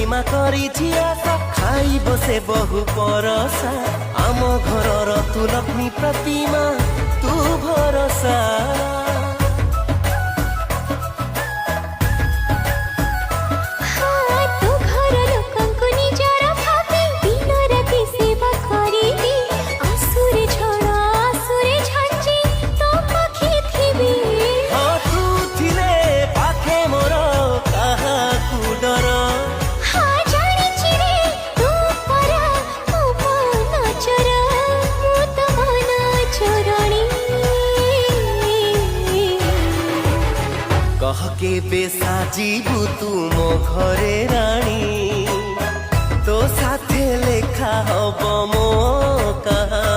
पूर्णिमा करिछि आशा खाइब से बहु परसा आम घरर तू लक्ष्मी प्रतिमा तू भरसा कह के बेसा जीवु तुम घरे रानी तो साथे लेखा हब मो कहा।